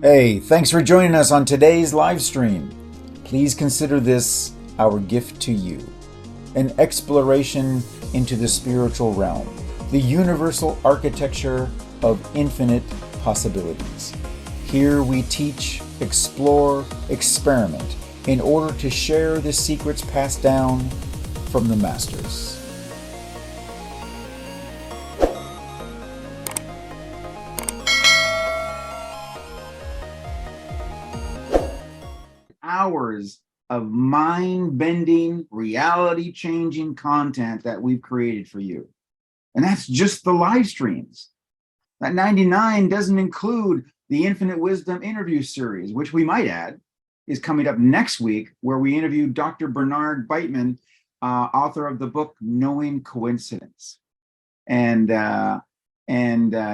Hey, thanks for joining us on today's live stream. Please consider this our gift to you, an exploration into the spiritual realm, the universal architecture of infinite possibilities. Here we teach, explore, experiment in order to share the secrets passed down from the masters. Hours of mind-bending, reality-changing content that we've created for you. And that's just the live streams. That 99 doesn't include the Infinite Wisdom interview series, which we might add is coming up next week, where we interview Dr. Bernard Beitman, author of the book Knowing Coincidence. And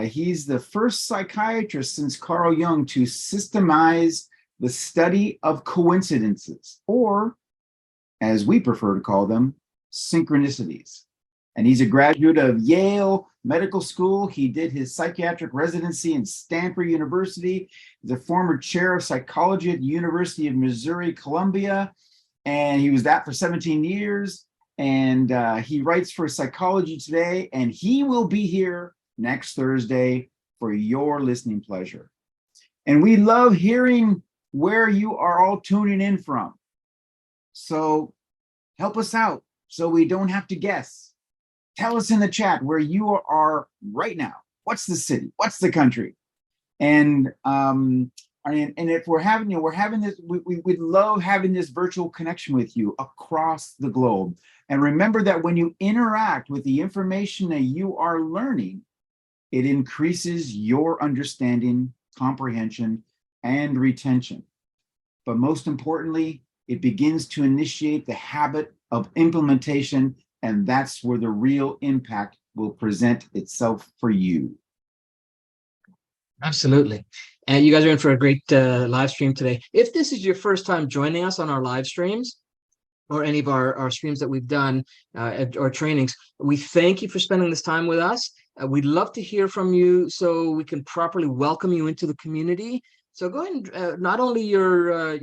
he's the first psychiatrist since Carl Jung to systemize the study of coincidences, or as we prefer to call them, synchronicities. And he's a graduate of Yale Medical School. He did his psychiatric residency in Stanford University. He's a former chair of psychology at the University of Missouri, Columbia, and he was that for 17 years. And he writes for Psychology Today, and he will be here next Thursday for your listening pleasure. And we love hearing where you are all tuning in from. So help us out so we don't have to guess. Tell us in the chat where you are right now. What's the city? What's the country? And if we're having this, we'd love having this virtual connection with you across the globe. And remember that when you interact with the information that you are learning, it increases your understanding, comprehension, and retention. But most importantly, it begins to initiate the habit of implementation, and that's where the real impact will present itself for you. Absolutely. And you guys are in for a great live stream today. If this is your first time joining us on our live streams, or any of our streams that we've done or trainings, we thank you for spending this time with us. We'd love to hear from you so we can properly welcome you into the community. So go ahead and not only your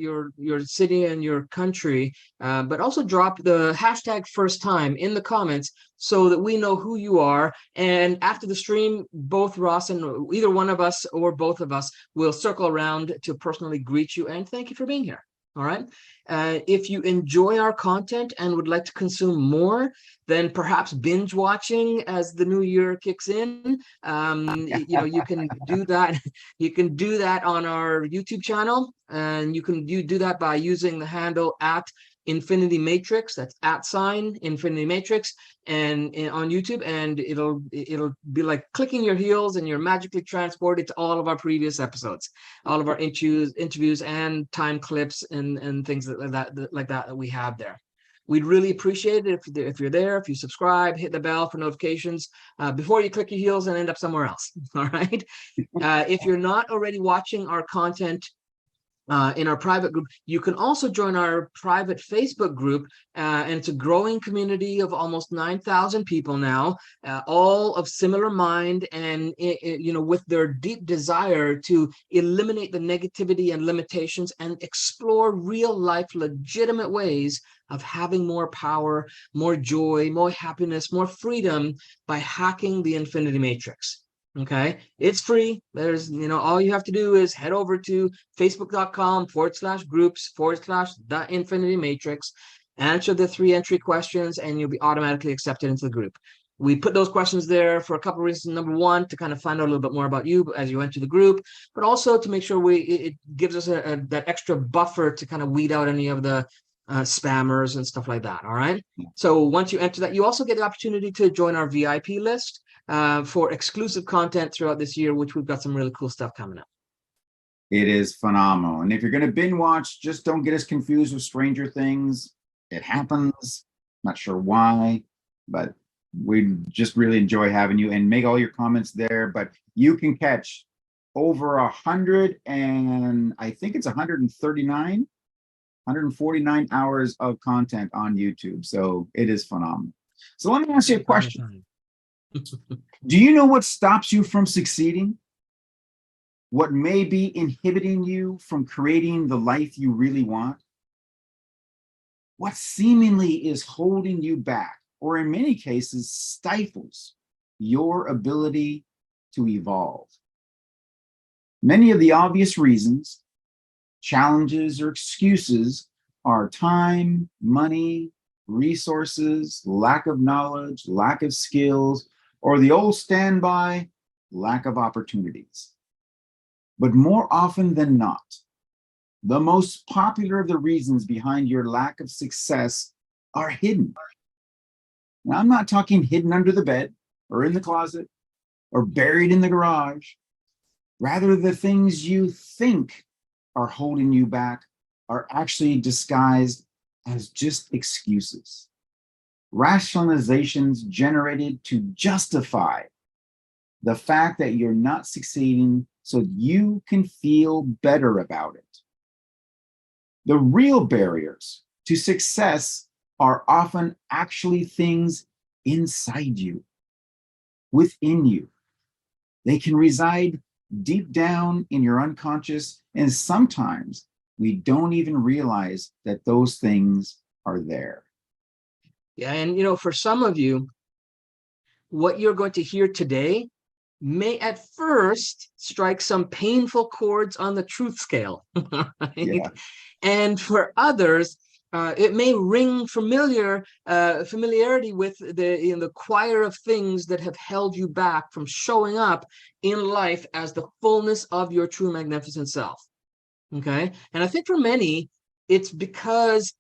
city and your country, but also drop the hashtag first time in the comments so that we know who you are. And after the stream, both Ross and either one of us or both of us will circle around to personally greet you and thank you for being here. All right. If you enjoy our content and would like to consume more, then perhaps binge watching as the new year kicks in. You can do that. You can do that on our YouTube channel, and you do that by using the handle at Infinity Matrix. That's @ Infinity Matrix, and on YouTube, and it'll be like clicking your heels, and you're magically transported to all of our previous episodes, all of our interviews and time clips and things like that we have there. We'd really appreciate it if you're there, if you subscribe, hit the bell for notifications before you click your heels and end up somewhere else. All right. If you're not already watching our content in our private group, you can also join our private Facebook group, and it's a growing community of almost 9,000 people now, all of similar mind and with their deep desire to eliminate the negativity and limitations and explore real life legitimate ways of having more power, more joy, more happiness, more freedom by hacking the Infinity Matrix. Okay, it's free. There's, all you have to do is head over to facebook.com/groups/the Infinity Matrix, answer the 3 entry questions, and you'll be automatically accepted into the group. We put those questions there for a couple of reasons. Number one, to kind of find out a little bit more about you as you enter the group, but also to make sure it gives us that extra buffer to kind of weed out any of the spammers and stuff like that. All right. So once you enter that, you also get the opportunity to join our VIP list for exclusive content throughout this year, which we've got some really cool stuff coming up. It is phenomenal. And if you're going to binge watch, just don't get us confused with Stranger Things. It happens. Not sure why, but we just really enjoy having you, and make all your comments there. But you can catch over 100, and I think it's 149 hours of content on YouTube. So it is phenomenal. So let me ask you a question. Do you know what stops you from succeeding? what may be inhibiting you from creating the life you really want? What seemingly is holding you back, or in many cases stifles your ability to evolve? Many of the obvious reasons, challenges, or excuses are time, money, resources, lack of knowledge, lack of skills, or the old standby, lack of opportunities. But more often than not, the most popular of the reasons behind your lack of success are hidden. Now, I'm not talking hidden under the bed or in the closet or buried in the garage. Rather, the things you think are holding you back are actually disguised as just excuses, rationalizations generated to justify the fact that you're not succeeding so you can feel better about it. The real barriers to success are often actually things inside you, within you. They can reside deep down in your unconscious, and sometimes we don't even realize that those things are there. Yeah, and for some of you, what you're going to hear today may at first strike some painful chords on the truth scale, right? Yeah. And for others, it may ring familiarity with the choir of things that have held you back from showing up in life as the fullness of your true magnificent self. Okay, and I think for many, it's because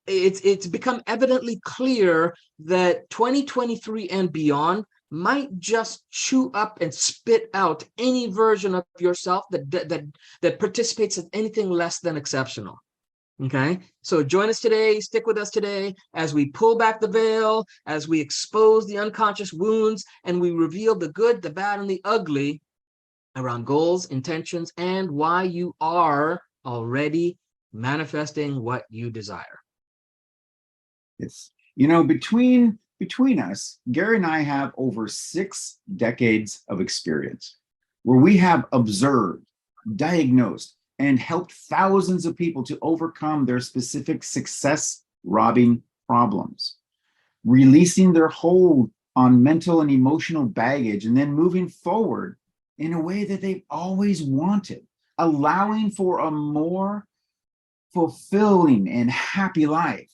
it's become evidently clear that 2023 and beyond might just chew up and spit out any version of yourself that participates in anything less than exceptional. Okay, so join us today, stick with us today as we pull back the veil, as we expose the unconscious wounds, and we reveal the good, the bad, and the ugly around goals, intentions, and why you are already manifesting what you desire. It's, between us, Gary and I have over 6 decades of experience where we have observed, diagnosed, and helped thousands of people to overcome their specific success-robbing problems, releasing their hold on mental and emotional baggage, and then moving forward in a way that they've always wanted, allowing for a more fulfilling and happy life.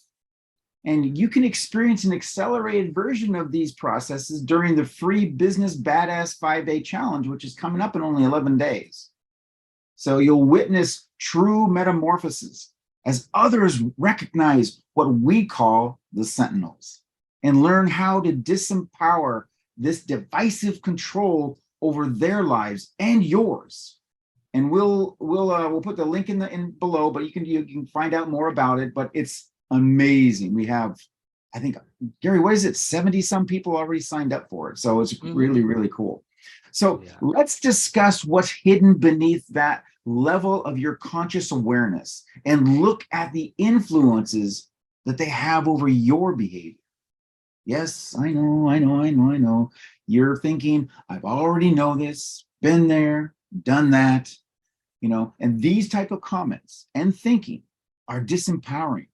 And you can experience an accelerated version of these processes during the free Business Badass 5-day challenge, which is coming up in only 11 days. So you'll witness true metamorphoses as others recognize what we call the sentinels and learn how to disempower this divisive control over their lives and yours. And we'll put the link in below, but you can find out more about it. But it's amazing. We have, I think, Gary, what is it? 70 some people already signed up for it. So it's really, really cool. So let's discuss what's hidden beneath that level of your conscious awareness and look at the influences that they have over your behavior. Yes, I know. You're thinking, I've already know this, been there, done that, and these type of comments and thinking are disempowering.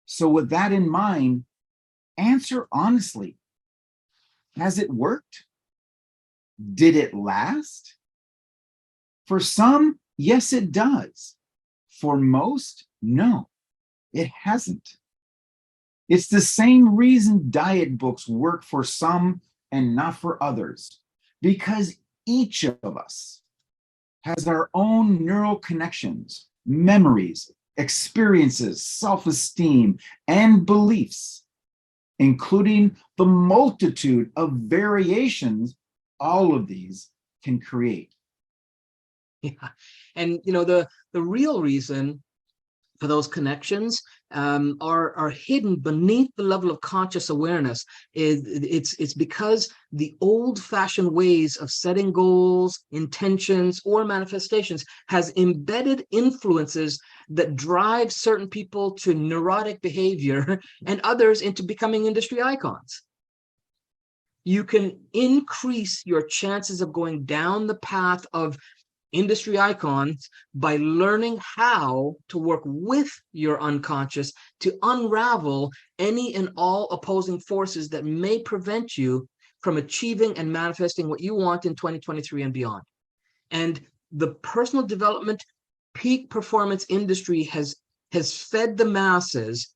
So with that in mind, answer honestly. Has it worked? Did it last? For some, yes, it does. For most, no, it hasn't. It's the same reason diet books work for some and not for others, because each of us has our own neural connections, memories, experiences, self-esteem, and beliefs, including the multitude of variations all of these can create. Yeah, and the real reason for those connections are hidden beneath the level of conscious awareness. It's because the old-fashioned ways of setting goals, intentions, or manifestations has embedded influences that drive certain people to neurotic behavior and others into becoming industry icons. you can increase your chances of going down the path of industry icons by learning how to work with your unconscious to unravel any and all opposing forces that may prevent you from achieving and manifesting what you want in 2023 and beyond. And the personal development peak performance industry has fed the masses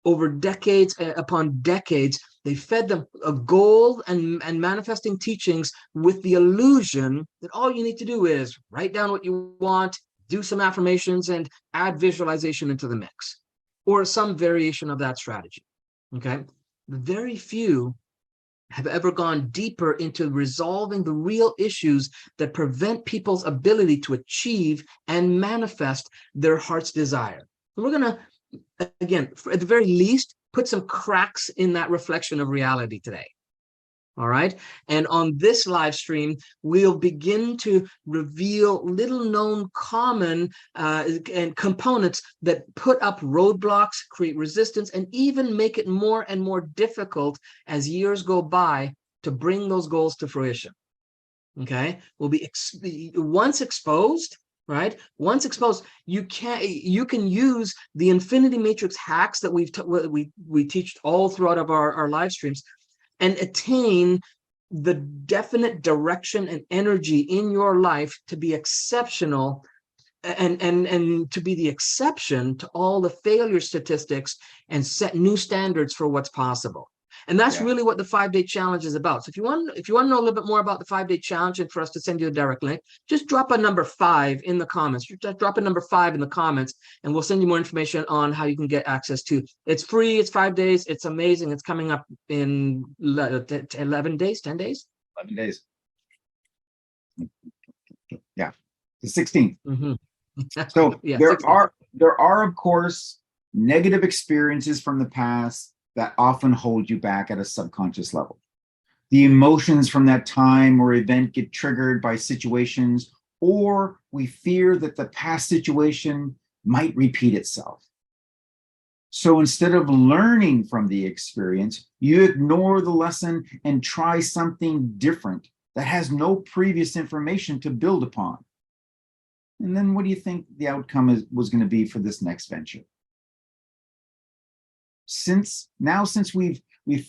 over decades upon decades. They fed them a goal and manifesting teachings with the illusion that all you need to do is write down what you want, do some affirmations, and add visualization into the mix, or some variation of that strategy. Okay, very few have ever gone deeper into resolving the real issues that prevent people's ability to achieve and manifest their heart's desire. We're going to, again, at the very least, put some cracks in that reflection of reality today. All right. And on this live stream, we'll begin to reveal little known common and components that put up roadblocks, create resistance, and even make it more and more difficult as years go by to bring those goals to fruition. Okay. We'll be once exposed. Right. Once exposed, you can use the infinity matrix hacks that we teach all throughout of our live streams, and attain the definite direction and energy in your life to be exceptional and to be the exception to all the failure statistics and set new standards for what's possible. And that's really what the 5-day challenge is about. So if you want to know a little bit more about the 5-day challenge and for us to send you a direct link, just drop a number 5 in the comments. Just drop a number 5 in the comments, and we'll send you more information on how you can get access to. It's free. It's 5 days. It's amazing. It's coming up in 11 days, 10 days. 11 days. Yeah, the 16th. Mm-hmm. So yeah, there are of course negative experiences from the past that often hold you back at a subconscious level. The emotions from that time or event get triggered by situations, or we fear that the past situation might repeat itself. So instead of learning from the experience, you ignore the lesson and try something different that has no previous information to build upon. And then what do you think the outcome was going to be for this next venture? Since we've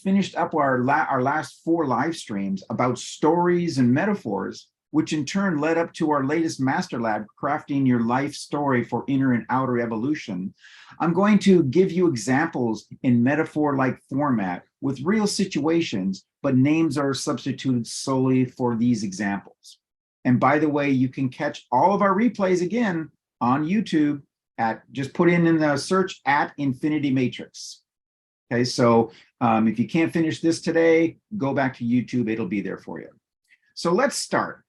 finished up our last 4 live streams about stories and metaphors, which in turn led up to our latest master lab, crafting your life story for inner and outer evolution, I'm going to give you examples in metaphor-like format with real situations, but names are substituted solely for these examples. And by the way, you can catch all of our replays again on YouTube just put in the search at Infinity Matrix. Okay, so if you can't finish this today, go back to YouTube. It'll be there for you. So let's start.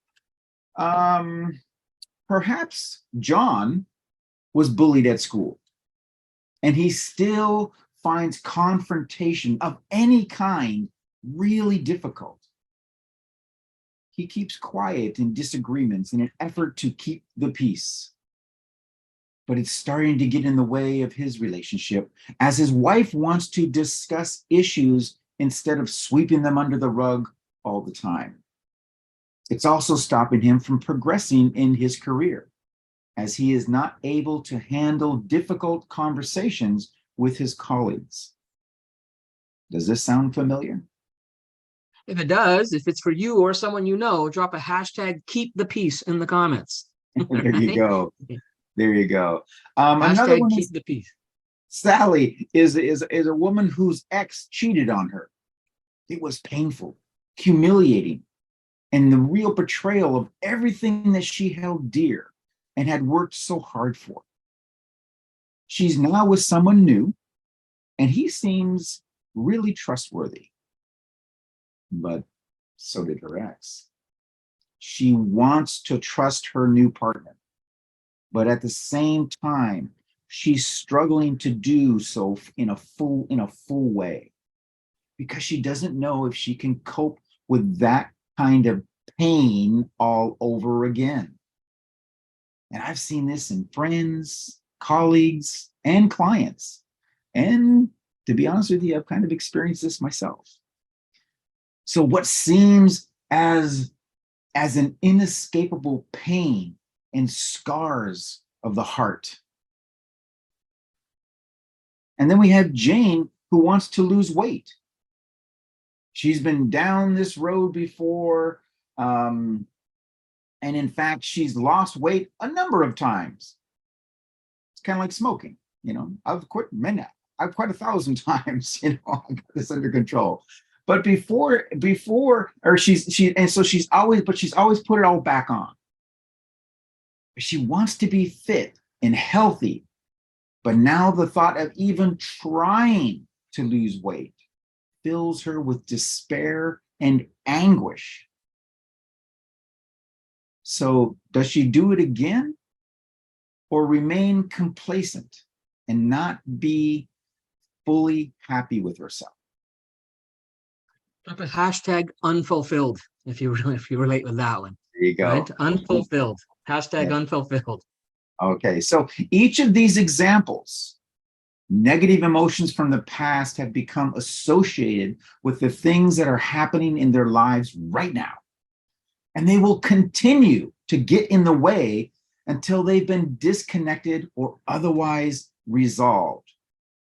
Perhaps John was bullied at school, and he still finds confrontation of any kind really difficult. He keeps quiet in disagreements in an effort to keep the peace. But it's starting to get in the way of his relationship as his wife wants to discuss issues instead of sweeping them under the rug all the time. It's also stopping him from progressing in his career as he is not able to handle difficult conversations with his colleagues. Does this sound familiar? If it does, if it's for you or someone you know, drop a hashtag keep the peace in the comments. There you go. There you go. Hashtag another one keep is the peace. Sally is a woman whose ex cheated on her. It was painful, humiliating, and the real betrayal of everything that she held dear and had worked so hard for. She's now with someone new, and he seems really trustworthy. But so did her ex. She wants to trust her new partner, but at the same time, she's struggling to do so in a full way because she doesn't know if she can cope with that kind of pain all over again. And I've seen this in friends, colleagues, and clients. And to be honest with you, I've kind of experienced this myself. So what seems as an inescapable pain and scars of the heart. And then we have Jane, who wants to lose weight. She's been down this road before. And in fact, she's lost weight a number of times. It's kind of like smoking. I've quit 1,000 times. I got this under control. But she's always put it all back on. She wants to be fit and healthy, but now the thought of even trying to lose weight fills her with despair and anguish. So does she do it again, or remain complacent and not be fully happy with herself? Hashtag unfulfilled, if you relate with that one. There you go. Right? Unfulfilled. Hashtag unfulfilled. Okay, so each of these examples, negative emotions from the past have become associated with the things that are happening in their lives right now. And they will continue to get in the way until they've been disconnected or otherwise resolved.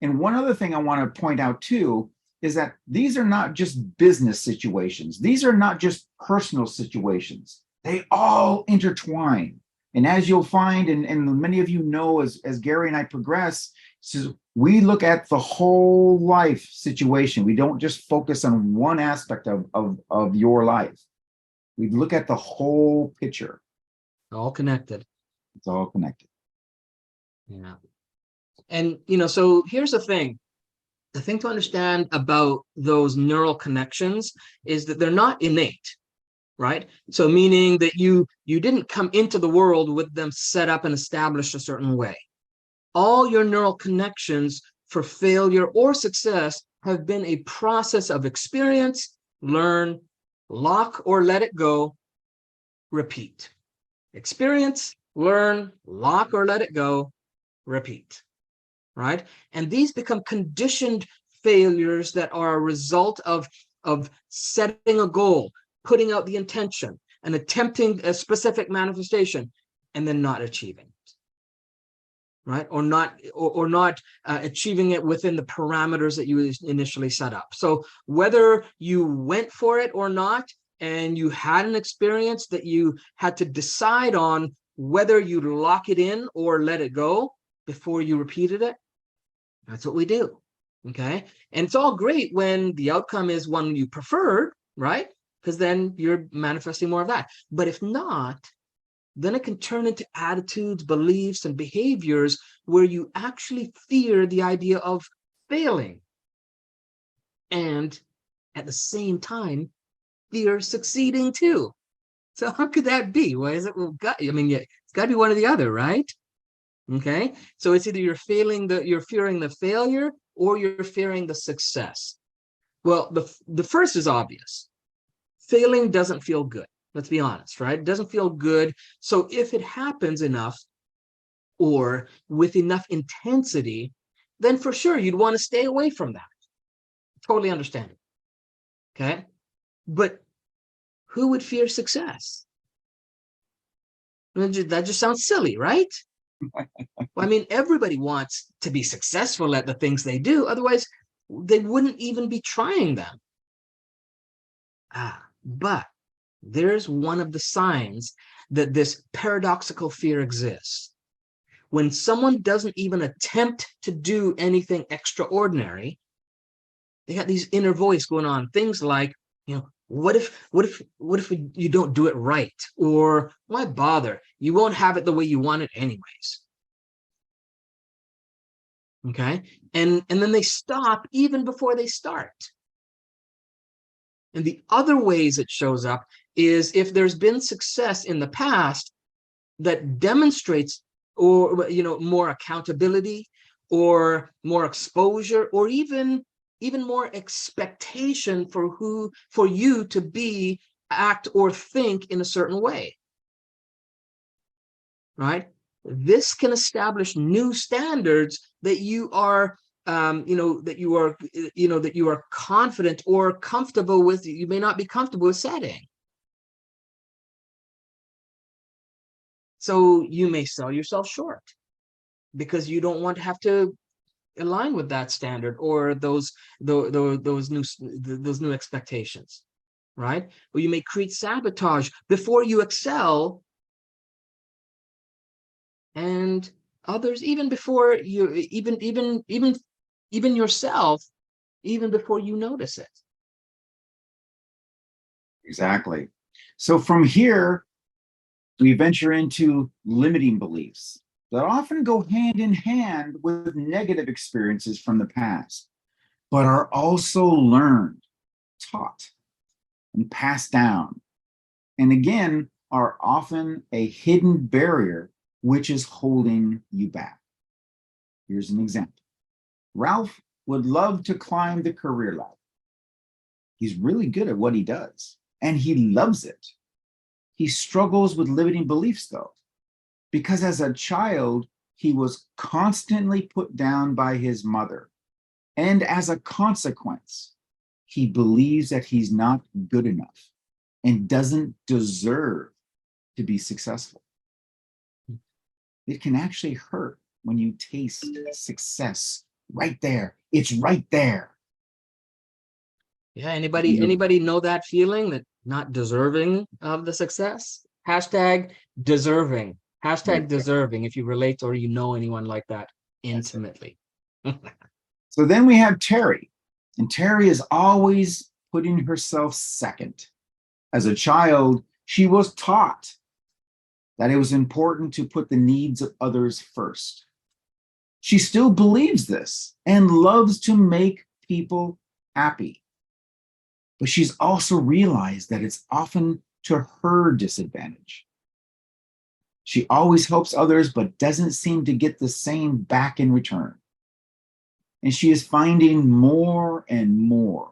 And one other thing I want to point out too is that these are not just business situations. These are not just personal situations. They all intertwine. And as you'll find, and many of you know, as Gary and I progress, we look at the whole life situation. We don't just focus on one aspect of your life. We look at the whole picture. All connected. It's all connected. Yeah. And, so here's the thing. The thing to understand about those neural connections is that they're not innate, right? So meaning that you didn't come into the world with them set up and established a certain way. All your neural connections for failure or success have been a process of experience, learn, lock or let it go, repeat. Experience, learn, lock or let it go, repeat. Right? And these become conditioned failures that are a result of setting a goal, putting out the intention, and attempting a specific manifestation, and then not achieving it. Right? Or not achieving it within the parameters that you initially set up. So whether you went for it or not, and you had an experience that you had to decide on whether you lock it in or let it go before you repeated it, that's what we do. Okay. And it's all great when the outcome is one you preferred, right? Because then you're manifesting more of that. But if not, then it can turn into attitudes, beliefs, and behaviors where you actually fear the idea of failing. And at the same time, fear succeeding too. So how could that be? Why is it? Well, it's got to be one or the other, right? Okay, so it's either you're fearing the failure or you're fearing the success. Well, the first is obvious. Failing doesn't feel good. Let's be honest, right? It doesn't feel good. So if it happens enough or with enough intensity, then for sure you'd want to stay away from that. Totally understand it. Okay, but who would fear success? That just sounds silly, right? Well, everybody wants to be successful at the things they do. Otherwise, they wouldn't even be trying them. But there's one of the signs that this paradoxical fear exists. When someone doesn't even attempt to do anything extraordinary, they got these inner voice going on. Things like, what if you don't do it right? Or why bother? You won't have it the way you want it anyways. Okay. And then they stop even before they start. And the other ways it shows up is if there's been success in the past that demonstrates or more accountability or more exposure or even more expectation for you to be, act, or think in a certain way. Right? This can establish new standards that you are that you are, that you are confident or comfortable with. You may not be comfortable with setting. So you may sell yourself short because you don't want to have to align with that standard or those new expectations, right? Or you may create sabotage before you excel, and others, even before you, even yourself, even before you notice it. Exactly. So from here, we venture into limiting beliefs that often go hand in hand with negative experiences from the past, but are also learned, taught, and passed down. And again, are often a hidden barrier which is holding you back. Here's an example. Ralph would love to climb the career ladder. He's really good at what he does, and he loves it. He struggles with limiting beliefs, though, because as a child, he was constantly put down by his mother. And as a consequence, he believes that he's not good enough and doesn't deserve to be successful. It can actually hurt when you taste success right there. It's right there. Yeah, anybody know that feeling, that not deserving of the success? Hashtag deserving. Hashtag deserving, if you relate or you know anyone like that intimately. So then we have Terry, and Terry is always putting herself second. As a child, she was taught that it was important to put the needs of others first. She still believes this and loves to make people happy. But she's also realized that it's often to her disadvantage. She always helps others, but doesn't seem to get the same back in return. And she is finding more and more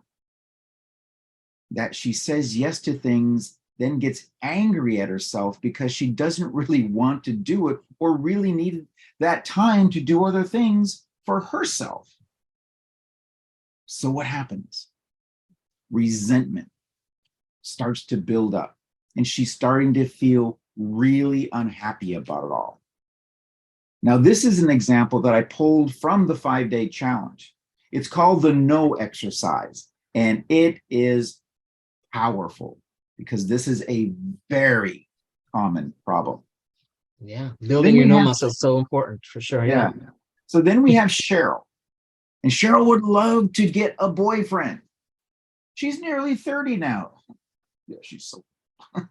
that she says yes to things, then gets angry at herself because she doesn't really want to do it or really need that time to do other things for herself. So what happens? Resentment starts to build up, and she's starting to feel really unhappy about it all. Now, this is an example that I pulled from the 5-day challenge. It's called the no exercise, and it is powerful because this is a very common problem. Yeah, building your no muscle is so important for sure. Yeah. So then we have Cheryl, and Cheryl would love to get a boyfriend. She's nearly 30 now. Yeah, she's so. I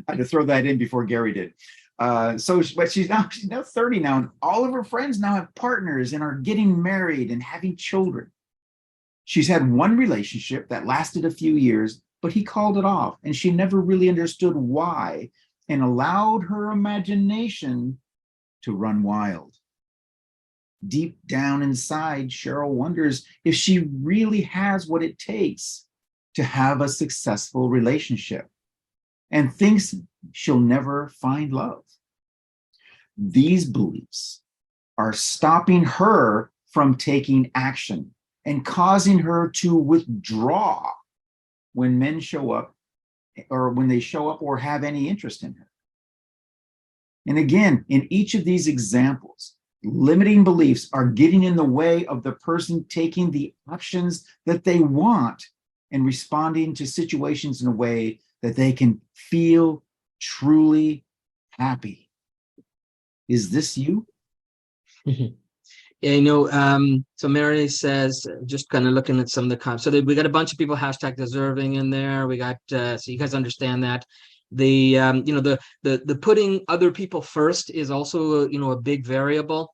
had to throw that in before Gary did. But she's now 30 now, and all of her friends now have partners and are getting married and having children. She's had one relationship that lasted a few years, but he called it off, and she never really understood why and allowed her imagination to run wild. Deep down inside, Cheryl wonders if she really has what it takes to have a successful relationship and thinks she'll never find love. These beliefs are stopping her from taking action and causing her to withdraw when men show up, or when they show up or have any interest in her. And again, in each of these examples, limiting beliefs are getting in the way of the person taking the options that they want and responding to situations in a way that they can feel truly happy. Is this you? Yeah, so Mary says, just kind of looking at some of the comments. So we got a bunch of people hashtag deserving in there. We got, so you guys understand that. The putting other people first is also, a big variable.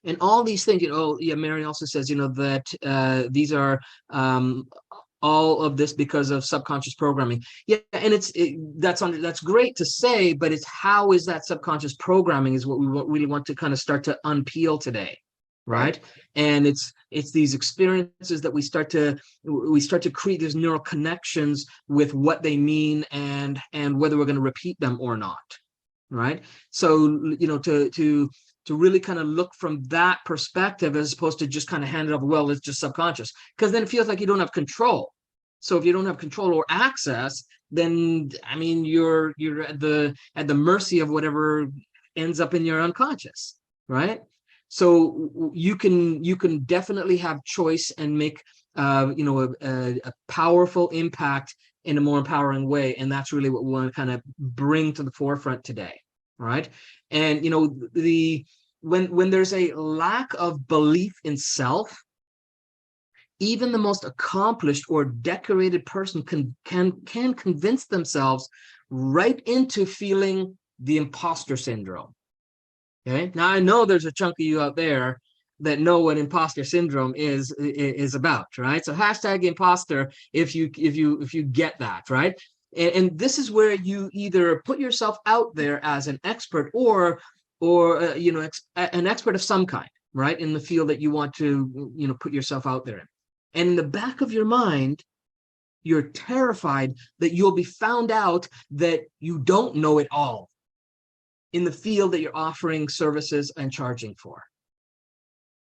And all these things, Mary also says, that these are all of this because of subconscious programming. Yeah, and that's great to say, but it's how is that subconscious programming is what we really want to kind of start to unpeel today, right? And it's these experiences that we start to create these neural connections with what they mean and whether we're going to repeat them or not, right? So to to really kind of look from that perspective, as opposed to just kind of hand it over, well, it's just subconscious, because then it feels like you don't have control. So if you don't have control or access, then I mean you're at the mercy of whatever ends up in your unconscious, right? So you can definitely have choice and make a powerful impact in a more empowering way, and that's really what we want to kind of bring to the forefront today, right? And when there's a lack of belief in self, even the most accomplished or decorated person can convince themselves right into feeling the imposter syndrome. Okay, now I know there's a chunk of you out there that know what imposter syndrome is about, right? So hashtag imposter if you get that, right? And this is where you either put yourself out there as an expert or an expert of some kind, right, in the field that you want to put yourself out there in. And in the back of your mind, you're terrified that you'll be found out that you don't know it all in the field that you're offering services and charging for,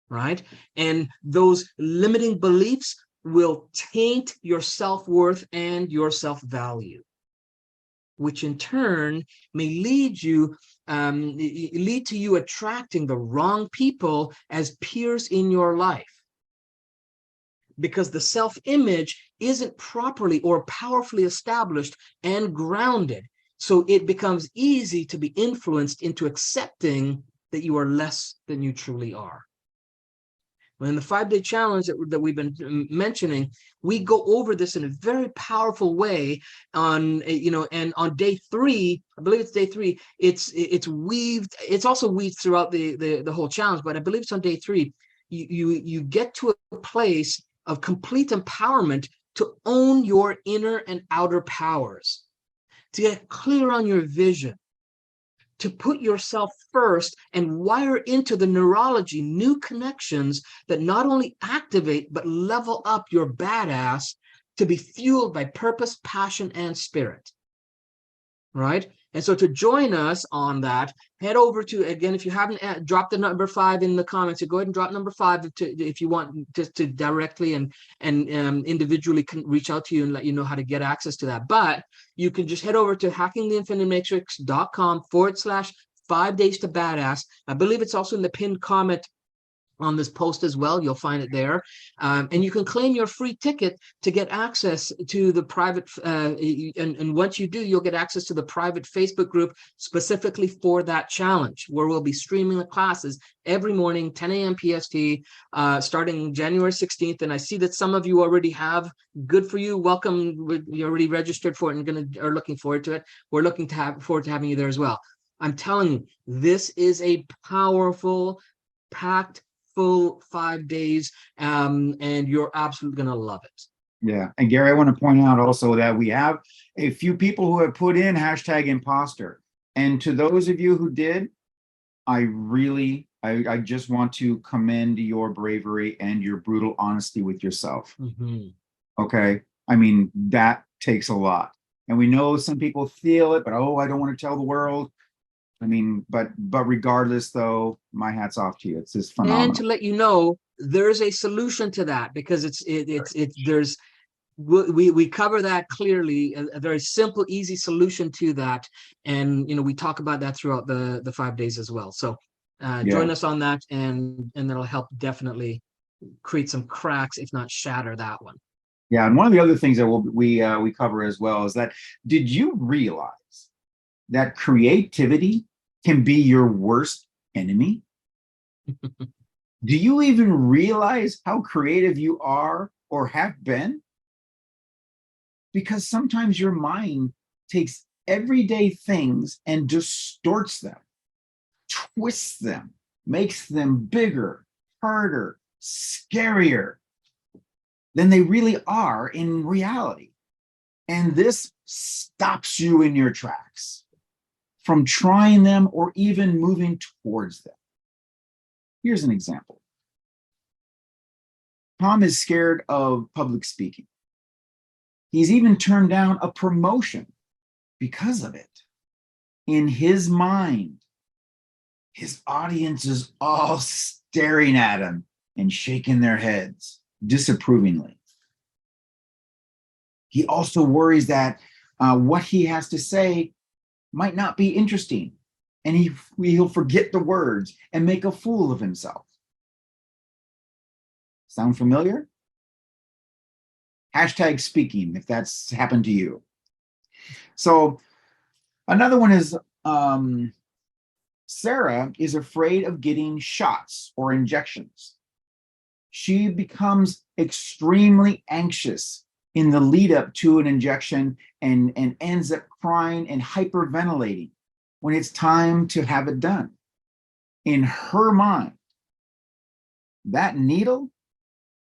right? And those limiting beliefs will taint your self-worth and your self-value, which in turn may lead to you attracting the wrong people as peers in your life, because the self-image isn't properly or powerfully established and grounded. So it becomes easy to be influenced into accepting that you are less than you truly are. In the 5-day challenge that we've been mentioning, we go over this in a very powerful way on, and on day 3, I believe it's day 3, it's weaved, it's also weaved throughout the whole challenge, but I believe it's on day 3, you get to a place of complete empowerment to own your inner and outer powers, to get clear on your vision, to put yourself first and wire into the neurology new connections that not only activate but level up your badass to be fueled by purpose, passion, and spirit, right? And so to join us on that, head over to, again, if you haven't dropped the number 5 in the comments, so go ahead and drop number 5 if you want to directly and individually can reach out to you and let you know how to get access to that. But you can just head over to hackingtheinfinitematrix.com/5 days to badass. I believe it's also in the pinned comment on this post as well. You'll find it there. And you can claim your free ticket to get access to the private, and once you do, you'll get access to the private Facebook group specifically for that challenge, where we'll be streaming the classes every morning, 10 a.m. PST, starting January 16th. And I see that some of you already have. Good for you. Welcome. You already registered for it and are looking forward to it. We're looking forward to having you there as well. I'm telling you, this is a powerful, packed, full 5 days, and you're absolutely going to love it. Yeah. And Gary, I want to point out also that we have a few people who have put in hashtag imposter. And to those of you who did, I just want to commend your bravery and your brutal honesty with yourself. Mm-hmm. Okay. I mean, that takes a lot. And we know some people feel it, but I don't want to tell the world. I mean, but regardless, though, my hat's off to you. It's just phenomenal. And to let you know, there's a solution to that, because we cover that clearly, a very simple, easy solution to that, and we talk about that throughout the 5 days as well. So join us on that, and that'll help definitely create some cracks, if not shatter that one. Yeah, and one of the other things that we cover as well is that, did you realize that creativity can be your worst enemy? Do you even realize how creative you are or have been? Because sometimes your mind takes everyday things and distorts them, twists them, makes them bigger, harder, scarier than they really are in reality. And this stops you in your tracks from trying them or even moving towards them. Here's an example. Tom is scared of public speaking. He's even turned down a promotion because of it. In his mind, His audience is all staring at him and shaking their heads disapprovingly. He also worries that what he has to say might not be interesting, and he'll forget the words and make a fool of himself. Sound familiar? Hashtag speaking, if that's happened to you. So another one is Sarah is afraid of getting shots or injections. She becomes extremely anxious in the lead up to an injection and ends up crying and hyperventilating when it's time to have it done. In her mind, that needle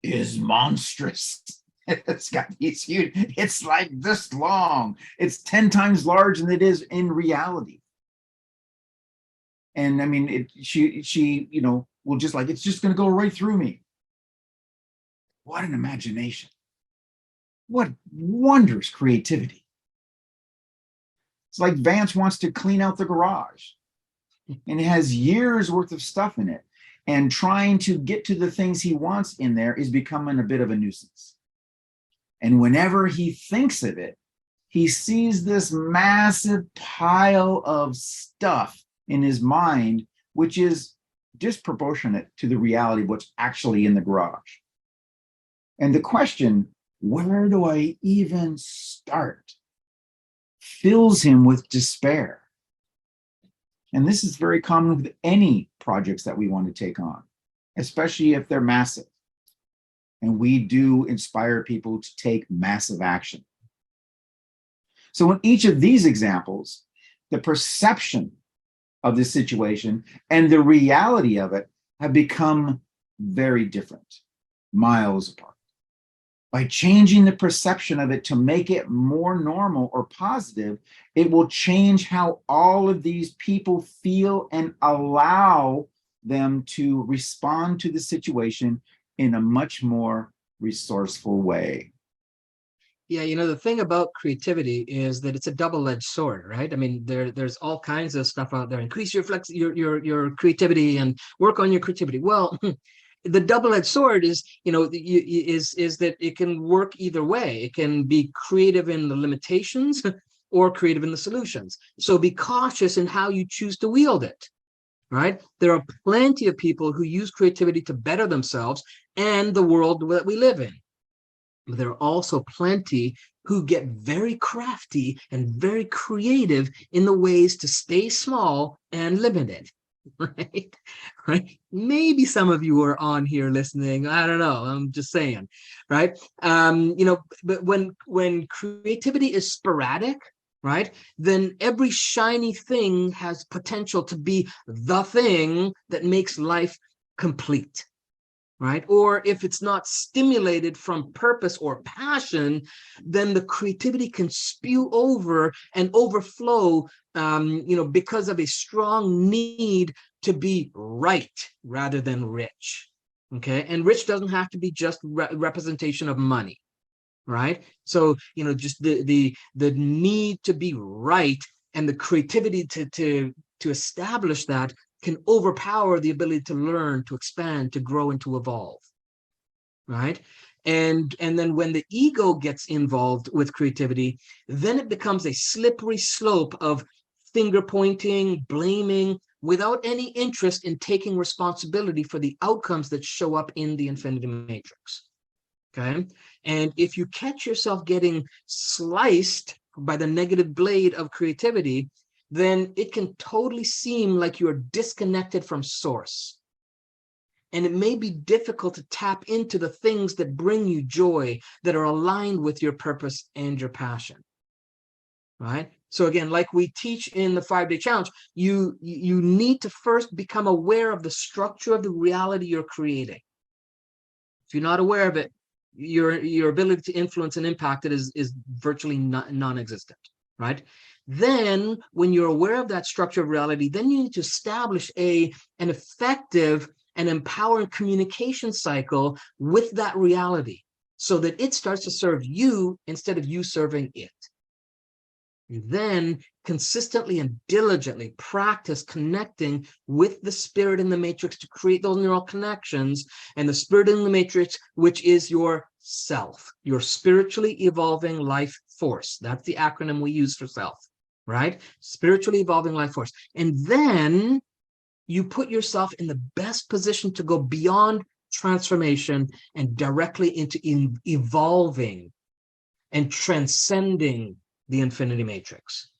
is monstrous. It's got these huge, it's like this long. It's 10 times larger than it is in reality. And I mean, she, will just like, it's just going to go right through me. What an imagination. What wondrous creativity. It's like Vance wants to clean out the garage and it has years worth of stuff in it. And trying to get to the things he wants in there is becoming a bit of a nuisance. And whenever he thinks of it, he sees this massive pile of stuff in his mind, which is disproportionate to the reality of what's actually in the garage. And the question, where do I even start, fills him with despair. And this is very common with any projects that we want to take on, especially if they're massive. And we do inspire people to take massive action. So in each of these examples, the perception of the situation and the reality of it have become very different, miles apart. By changing the perception of it to make it more normal or positive, it will change how all of these people feel and allow them to respond to the situation in a much more resourceful way. Yeah, the thing about creativity is that it's a double-edged sword, right? I mean, there's all kinds of stuff out there. Increase your creativity and work on your creativity. Well, the double-edged sword is, is that it can work either way. It can be creative in the limitations or creative in the solutions. So be cautious in how you choose to wield it, right? There are plenty of people who use creativity to better themselves and the world that we live in. But there are also plenty who get very crafty and very creative in the ways to stay small and limited. Right? Maybe some of you are on here listening. I don't know. I'm just saying, right? But when creativity is sporadic, right, then every shiny thing has potential to be the thing that makes life complete. Right? Or if it's not stimulated from purpose or passion, then the creativity can spew over and overflow, because of a strong need to be right rather than rich. Okay. And rich doesn't have to be just representation of money. Right. So, just the need to be right and the creativity to establish that can overpower the ability to learn, to expand, to grow, and to evolve, right? And then when the ego gets involved with creativity, then it becomes a slippery slope of finger pointing, blaming, without any interest in taking responsibility for the outcomes that show up in the infinity matrix, okay? And if you catch yourself getting sliced by the negative blade of creativity, then it can totally seem like you're disconnected from source. And it may be difficult to tap into the things that bring you joy, that are aligned with your purpose and your passion, right? So again, like we teach in the 5-day challenge, you need to first become aware of the structure of the reality you're creating. If you're not aware of it, your ability to influence and impact it is virtually non-existent, right? Then when you're aware of that structure of reality, then you need to establish an effective and empowering communication cycle with that reality so that it starts to serve you instead of you serving it. And then consistently and diligently practice connecting with the spirit in the matrix to create those neural connections, and the spirit in the matrix, which is your self, your spiritually evolving life force. That's the acronym we use for self, right? Spiritually evolving life force. And then you put yourself in the best position to go beyond transformation and directly into evolving and transcending the infinity matrix.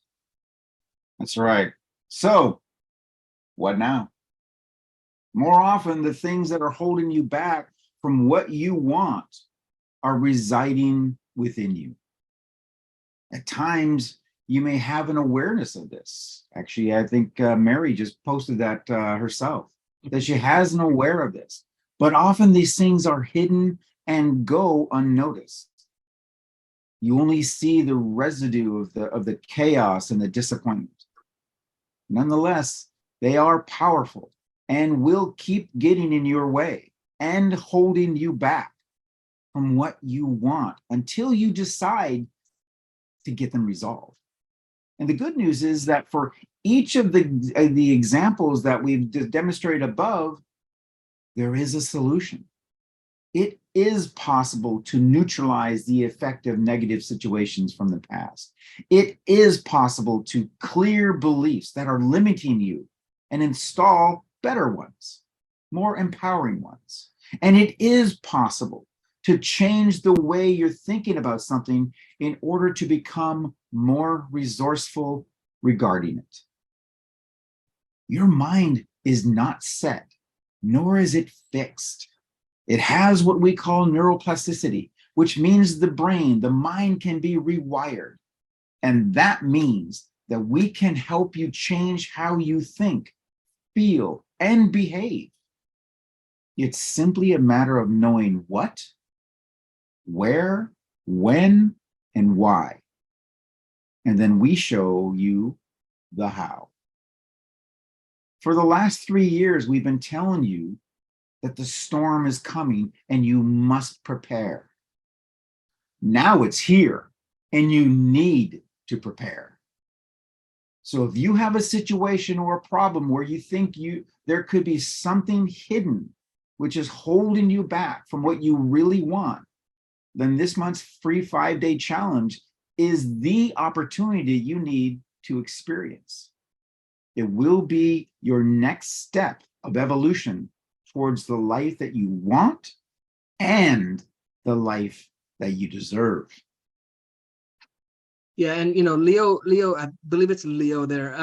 That's right. So, what now? More often, the things that are holding you back from what you want are residing within you. At times, you may have an awareness of this. Actually, I think Mary just posted that herself, that she has an aware of this. But often these things are hidden and go unnoticed. You only see the residue of the chaos and the disappointment. Nonetheless, they are powerful and will keep getting in your way and holding you back from what you want until you decide to get them resolved. And the good news is that for each of the examples that we've demonstrated above, there is a solution. It is possible to neutralize the effect of negative situations from the past. It is possible to clear beliefs that are limiting you and install better ones, more empowering ones. And it is possible to change the way you're thinking about something in order to become more resourceful regarding it. Your mind is not set, nor is it fixed. It has what we call neuroplasticity, which means the brain, the mind can be rewired. And that means that we can help you change how you think, feel, and behave. It's simply a matter of knowing what, where, when, and why. And then we show you the how. For the last 3 years, we've been telling you that the storm is coming and you must prepare. Now it's here and you need to prepare. So if you have a situation or a problem where you think there could be something hidden which is holding you back from what you really want, then this month's free 5-day challenge is the opportunity you need to experience. It will be your next step of evolution towards the life that you want and the life that you deserve. Yeah, and Leo, I believe it's Leo there,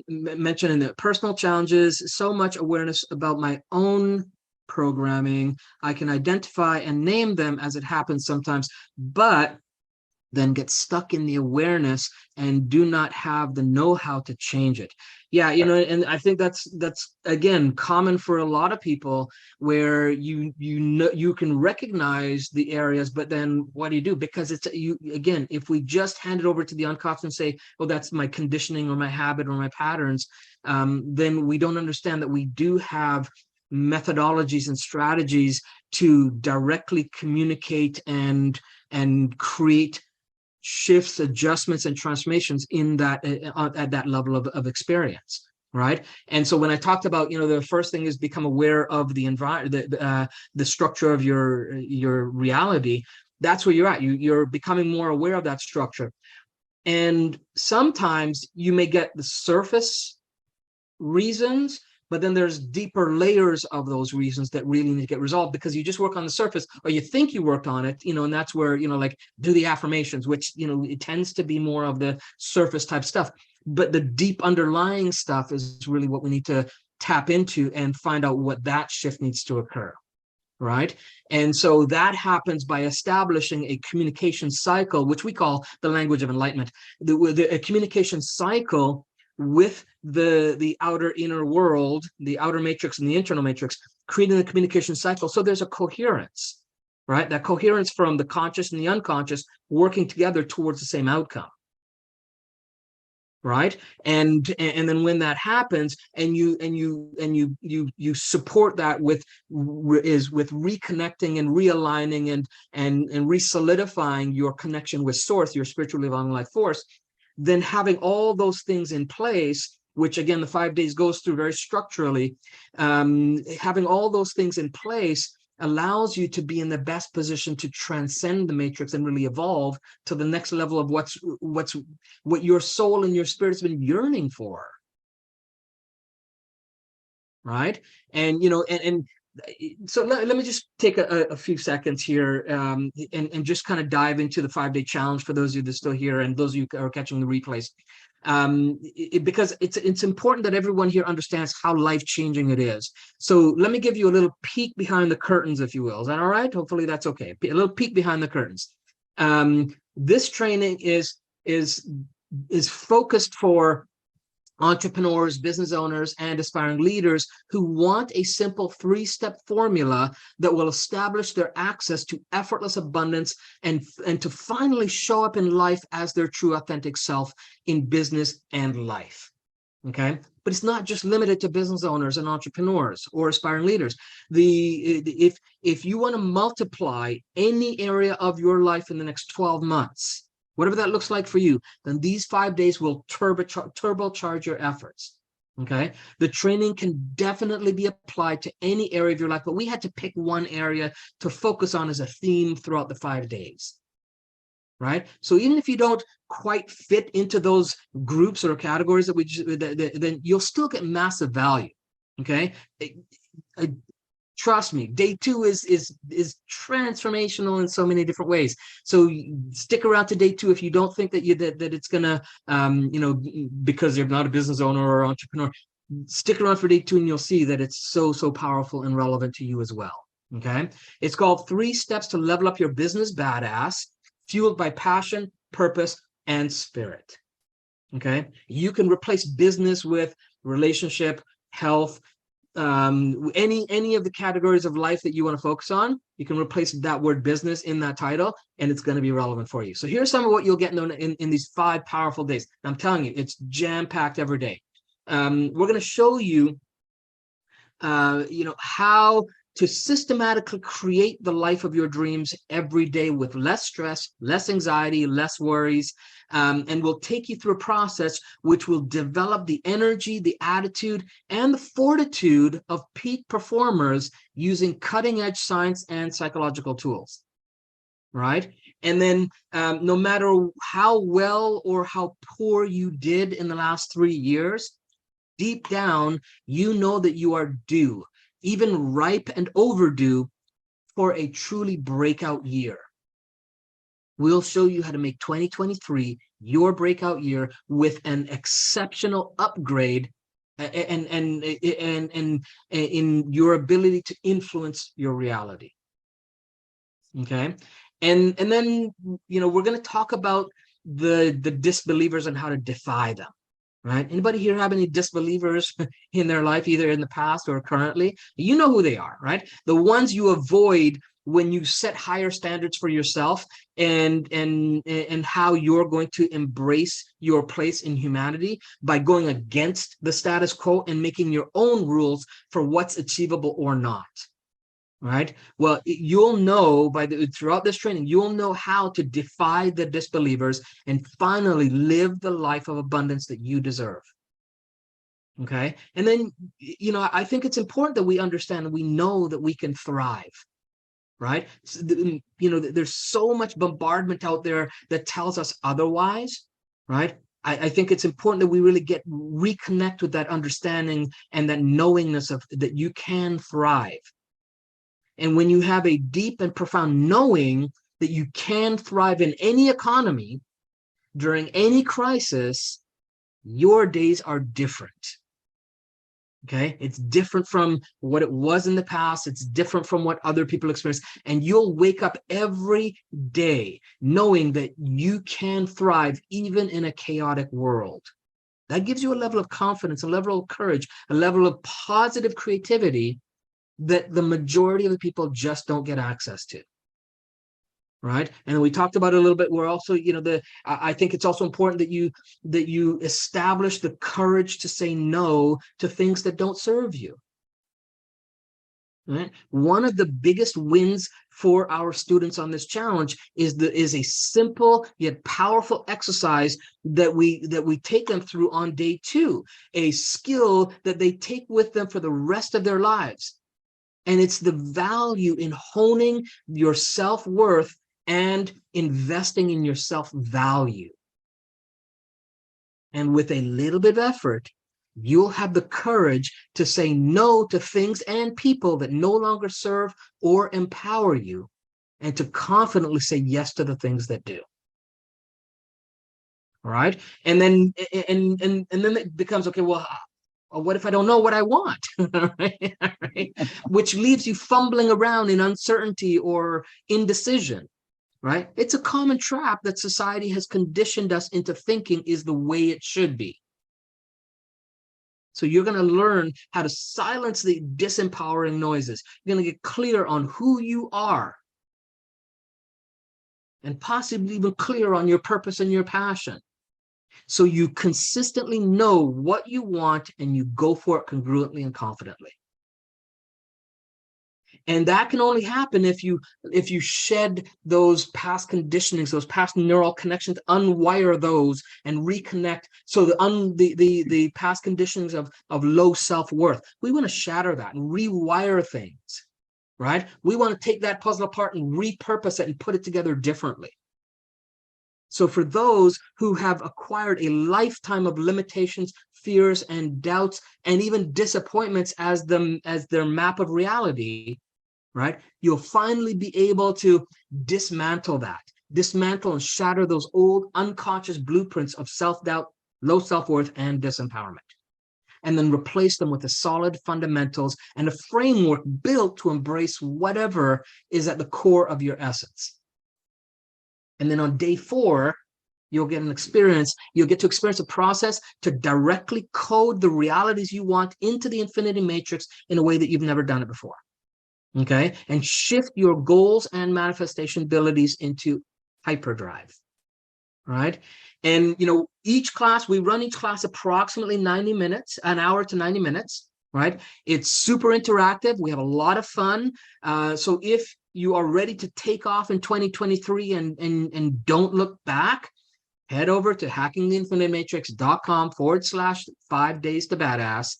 mentioning the personal challenges, so much awareness about my own programming. I can identify and name them as it happens sometimes, but then get stuck in the awareness and do not have the know-how to change it. Yeah, and I think that's again common for a lot of people, where you can recognize the areas, but then what do you do? Because it's again, if we just hand it over to the unconscious and say, oh, that's my conditioning or my habit or my patterns, then we don't understand that we do have methodologies and strategies to directly communicate and create shifts, adjustments, and transformations in that at that level of experience, right? And so when I talked about, the first thing is become aware of the environment, the structure of your reality. That's where you're at. You're becoming more aware of that structure, and sometimes you may get the surface reasons, but then there's deeper layers of those reasons that really need to get resolved, because you just work on the surface, or you think you worked on it, and that's where, like do the affirmations, which, it tends to be more of the surface type stuff. But the deep underlying stuff is really what we need to tap into and find out what that shift needs to occur. Right. And so that happens by establishing a communication cycle, which we call the language of enlightenment, a communication cycle with the outer inner world, the outer matrix and the internal matrix, creating a communication cycle. So there's a coherence, right? That coherence from the conscious and the unconscious working together towards the same outcome. Right. And then when that happens, and you support that with reconnecting and realigning and re-solidifying your connection with source, your spiritually evolving life force, then having all those things in place, which again, the 5 days goes through very structurally, having all those things in place allows you to be in the best position to transcend the matrix and really evolve to the next level of what your soul and your spirit's been yearning for. Right. And, so let me just take a few seconds here and just kind of dive into the 5-day challenge for those of you that are still here and those of you who are catching the replays. Because it's important that everyone here understands how life-changing it is. So let me give you a little peek behind the curtains, if you will. Is that all right? Hopefully that's okay. A little peek behind the curtains. This training is focused for entrepreneurs, business owners, and aspiring leaders who want a simple 3-step formula that will establish their access to effortless abundance and to finally show up in life as their true authentic self in business and life. Okay, but it's not just limited to business owners and entrepreneurs or aspiring leaders. If you want to multiply any area of your life in the next 12 months, whatever that looks like for you, then these 5 days will turbocharge your efforts. Okay, the training can definitely be applied to any area of your life, but we had to pick one area to focus on as a theme throughout the 5 days. Right, so even if you don't quite fit into those groups or categories then you'll still get massive value. Okay, trust me, day 2 is transformational in so many different ways. So stick around to day 2 if you don't think that it's gonna because you're not a business owner or entrepreneur. Stick around for day 2 and you'll see that it's so powerful and relevant to you as well. Okay, it's called 3 Steps to Level Up Your Business Badass, fueled by passion, purpose, and spirit. Okay, you can replace business with relationship, health, any of the categories of life that you want to focus on. You can replace that word business in that title, and it's going to be relevant for you. So here's some of what you'll get in these 5 powerful days. I'm telling you, it's jam-packed every day. We're going to show you, how to systematically create the life of your dreams every day with less stress, less anxiety, less worries, and we'll take you through a process which will develop the energy, the attitude, and the fortitude of peak performers using cutting-edge science and psychological tools, right? And then no matter how well or how poor you did in the last 3 years, deep down, you know that you are due, even ripe and overdue, for a truly breakout year. We'll show you how to make 2023 your breakout year with an exceptional upgrade and in your ability to influence your reality. Okay, and then we're going to talk about the disbelievers and how to defy them. Right? Anybody here have any disbelievers in their life, either in the past or currently? You know who they are, right? The ones you avoid when you set higher standards for yourself and how you're going to embrace your place in humanity by going against the status quo and making your own rules for what's achievable or not. Right? Well, you'll know throughout this training, you'll know how to defy the disbelievers and finally live the life of abundance that you deserve. Okay. And then, I think it's important that we understand and we know that we can thrive. Right? There's so much bombardment out there that tells us otherwise. Right? I think it's important that we really reconnect with that understanding and that knowingness of that you can thrive. And when you have a deep and profound knowing that you can thrive in any economy, during any crisis, your days are different. Okay? It's different from what it was in the past. It's different from what other people experience. And you'll wake up every day knowing that you can thrive even in a chaotic world. That gives you a level of confidence, a level of courage, a level of positive creativity that the majority of the people just don't get access to. Right? And we talked about it a little bit. We're also, I think it's also important that you establish the courage to say no to things that don't serve you. Right? One of the biggest wins for our students on this challenge is a simple yet powerful exercise that we take them through on day 2, a skill that they take with them for the rest of their lives. And it's the value in honing your self-worth and investing in your self-value. And with a little bit of effort, you'll have the courage to say no to things and people that no longer serve or empower you, and to confidently say yes to the things that do. All right. And then then it becomes, okay, well, what if I don't know what I want? Right? Right? Which leaves you fumbling around in uncertainty or indecision. Right? It's a common trap that society has conditioned us into thinking is the way it should be. So you're going to learn how to silence the disempowering noises. You're going to get clear on who you are, and possibly even clear on your purpose and your passion. So you consistently know what you want and you go for it congruently and confidently. And that can only happen if you shed those past conditionings, those past neural connections, unwire those and reconnect. So the past conditionings of low self-worth, we want to shatter that and rewire things, right? We want to take that puzzle apart and repurpose it and put it together differently. So for those who have acquired a lifetime of limitations, fears, and doubts, and even disappointments as their map of reality, right? You'll finally be able to dismantle and shatter those old unconscious blueprints of self-doubt, low self-worth, and disempowerment. And then replace them with the solid fundamentals and a framework built to embrace whatever is at the core of your essence. And then on day 4, you'll get to experience a process to directly code the realities you want into the infinity matrix in a way that you've never done it before. Okay, and shift your goals and manifestation abilities into hyperdrive. Right. And we run each class approximately 90 minutes, an hour to 90 minutes. Right. It's super interactive. We have a lot of fun. So if you are ready to take off in 2023 and don't look back, head over to hackingtheinfinitematrix.com/5 days to badass.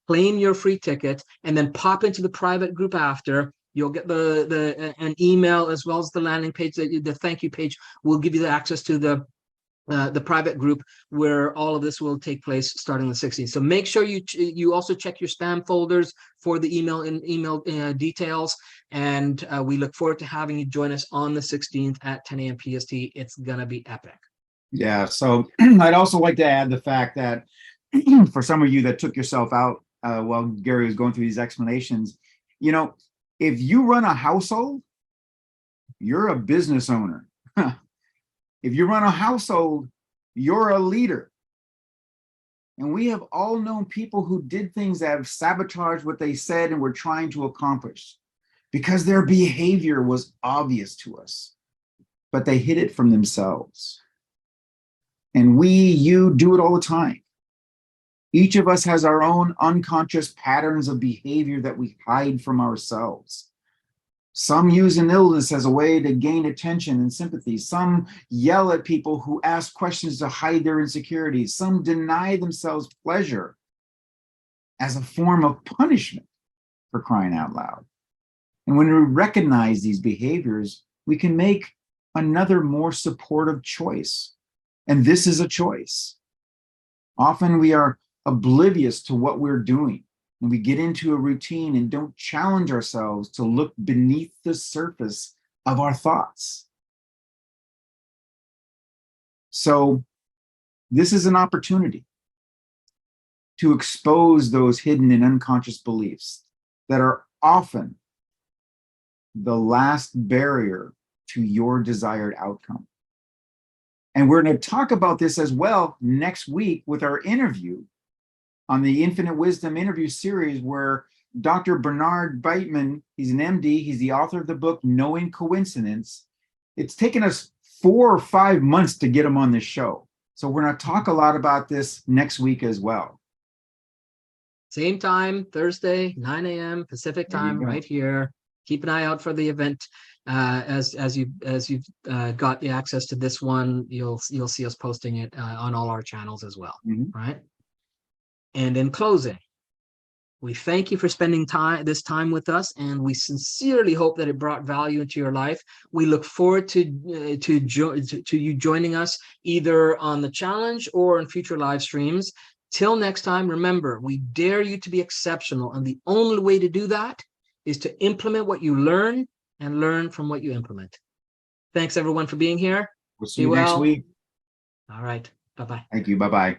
Claim your free ticket, and then pop into the private group after. You'll get an email as well as the landing page, the thank you page will give you the access to the private group where all of this will take place starting the 16th. So make sure you also check your spam folders for the email details. And we look forward to having you join us on the 16th at 10 a.m. PST. It's gonna be epic. Yeah. So I'd also like to add the fact that for some of you that took yourself out while Gary was going through these explanations, if you run a household, you're a business owner. If you run a household, you're a leader. And we have all known people who did things that have sabotaged what they said and were trying to accomplish because their behavior was obvious to us, but they hid it from themselves. And you do it all the time. Each of us has our own unconscious patterns of behavior that we hide from ourselves. Some use an illness as a way to gain attention and sympathy. Some yell at people who ask questions to hide their insecurities. Some deny themselves pleasure as a form of punishment, for crying out loud. And when we recognize these behaviors, we can make another more supportive choice. And this is a choice. Often we are oblivious to what we're doing, and we get into a routine and don't challenge ourselves to look beneath the surface of our thoughts. So this is an opportunity to expose those hidden and unconscious beliefs that are often the last barrier to your desired outcome. And we're going to talk about this as well next week with our interview on the Infinite Wisdom interview series, where Dr. Bernard Beitman, he's an MD, he's the author of the book, Knowing Coincidence. It's taken us 4 or 5 months to get him on this show. So we're going to talk a lot about this next week as well. Same time, Thursday, 9 a.m. Pacific There you time, go. right here. Keep an eye out for the event. As you've got the access to this one, you'll see us posting it on all our channels as well, right? And in closing, we thank you for spending this time with us, and we sincerely hope that it brought value into your life. We look forward to you joining us either on the challenge or in future live streams. Till next time, remember, we dare you to be exceptional, and the only way to do that is to implement what you learn and learn from what you implement. Thanks, everyone, for being here. We'll see you next week. All right. Bye-bye. Thank you. Bye-bye.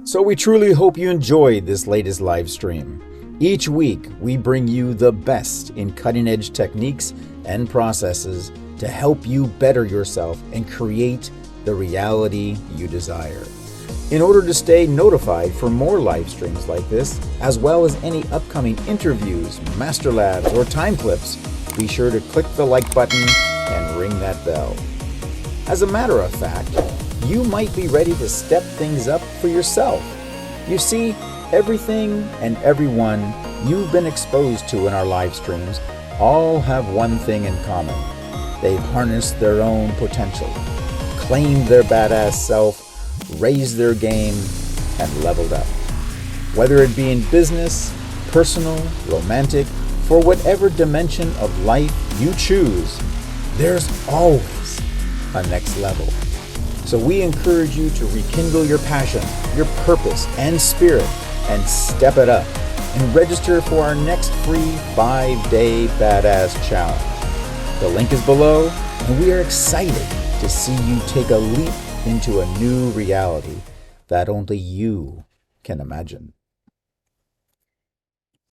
So we truly hope you enjoyed this latest live stream. Each week, we bring you the best in cutting-edge techniques and processes to help you better yourself and create the reality you desire. In order to stay notified for more live streams like this, as well as any upcoming interviews, master labs, or time clips, be sure to click the like button and ring that bell. As a matter of fact, you might be ready to step things up for yourself. You see, everything and everyone you've been exposed to in our live streams all have one thing in common. They've harnessed their own potential, claimed their badass self, raised their game, and leveled up. Whether it be in business, personal, romantic, for whatever dimension of life you choose, there's always a next level. So we encourage you to rekindle your passion, your purpose, and spirit, and step it up, and register for our next free 5-day badass challenge. The link is below, and we are excited to see you take a leap into a new reality that only you can imagine.